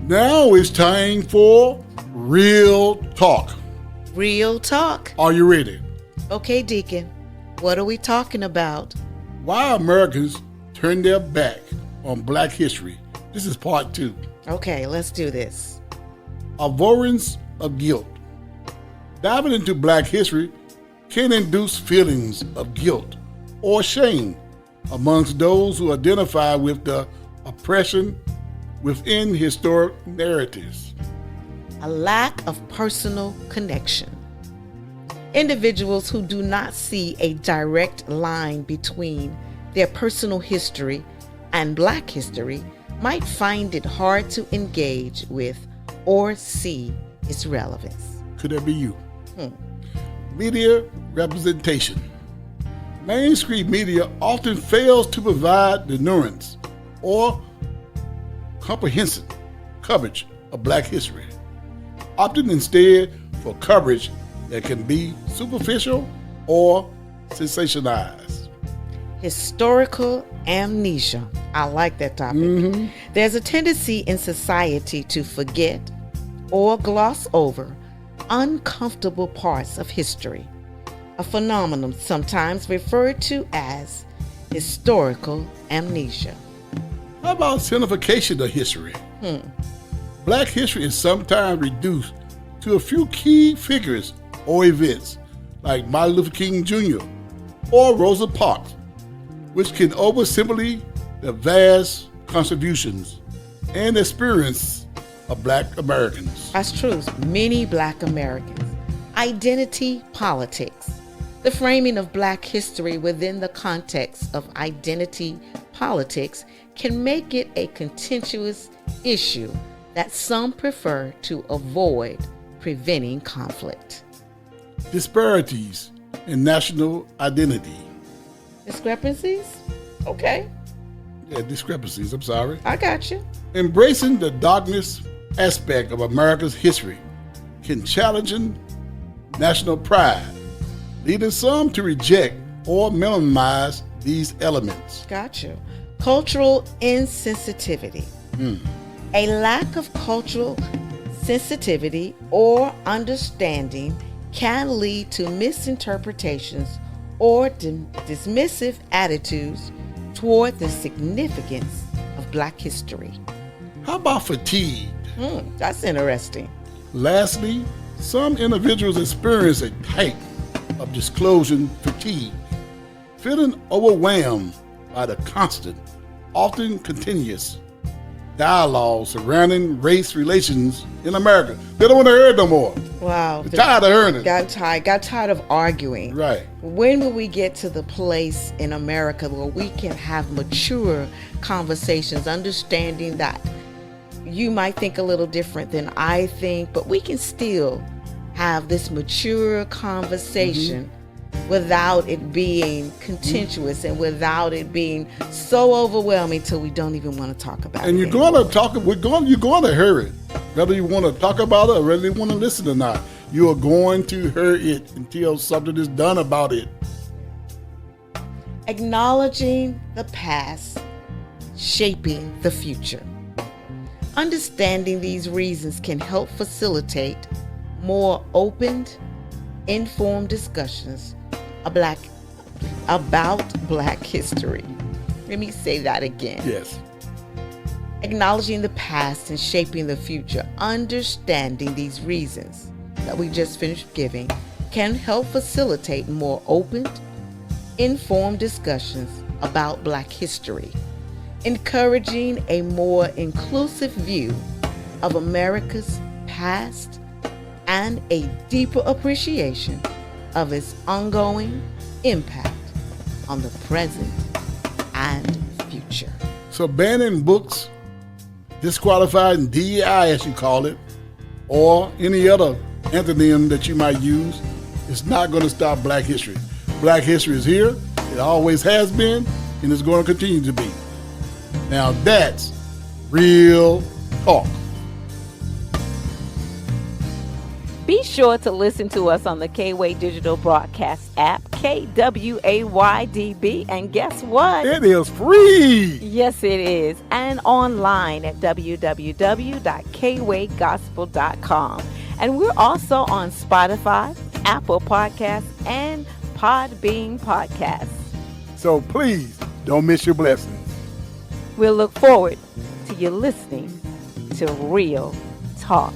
Now it's time for Real Talk. Real talk. Are you ready? Okay, Deacon, what are we talking about? Why Americans turn their back on Black history. This is part 2. Okay, let's do this. Avoidance of guilt. Diving into Black history can induce feelings of guilt or shame amongst those who identify with the oppression within historic narratives. A lack of personal connection. Individuals who do not see a direct line between their personal history and Black history might find it hard to engage with or see its relevance. Could that be you? Media representation. Mainstream media often fails to provide the nuance or comprehensive coverage of Black history, opting instead for coverage that can be superficial or sensationalized. Historical amnesia. I like that topic. There's a tendency in society to forget or gloss over uncomfortable parts of history, a phenomenon sometimes referred to as historical amnesia. How about simplification of history? Black history is sometimes reduced to a few key figures or events like Martin Luther King Jr. or Rosa Parks, which can oversimplify the vast contributions and experience of Black Americans. That's true. Many Black Americans. Identity politics. The framing of Black history within the context of identity politics can make it a contentious issue that some prefer to avoid, preventing conflict. Disparities in national identity. Discrepancies? Okay, Yeah, discrepancies, I'm sorry. I got you. Embracing the darkness aspect of America's history can challenge national pride, leading some to reject or minimize these elements. Got you. Cultural insensitivity. A lack of cultural sensitivity or understanding can lead to misinterpretations or dismissive attitudes toward the significance of Black history. How about fatigue? That's interesting. Lastly, some individuals experience a type of disclosure fatigue, feeling overwhelmed by the constant, often continuous dialogue surrounding race relations in America. They don't want to hear it no more. Wow. They're tired of hearing it. Got tired of arguing. Right. When will we get to the place in America where we can have mature conversations, understanding that you might think a little different than I think, but we can still have this mature conversation without it being contentious and without it being so overwhelming till we don't even want to talk about it. And you're going to talk. You're going to hear it, whether you want to talk about it or whether you want to listen or not. You are going to hear it until something is done about it. Acknowledging the past, shaping the future. Understanding these reasons can help facilitate more open, informed discussions about Black history. Let me say that again. Yes. Acknowledging the past and shaping the future. Understanding these reasons that we just finished giving can help facilitate more open, informed discussions about Black history, encouraging a more inclusive view of America's past and a deeper appreciation of its ongoing impact on the present and future. So banning books, disqualifying DEI as you call it, or any other antonym that you might use, is not going to stop Black history. Black history is here, it always has been, and it's going to continue to be. Now that's real talk. Be sure to listen to us on the KWAY Digital Broadcast app, KWAY-DB, and guess what? It is free. Yes, it is. And online at www.kwaygospel.com. And we're also on Spotify, Apple Podcasts, and Podbean Podcasts. So please don't miss your blessings. We'll look forward to you listening to Real Talk.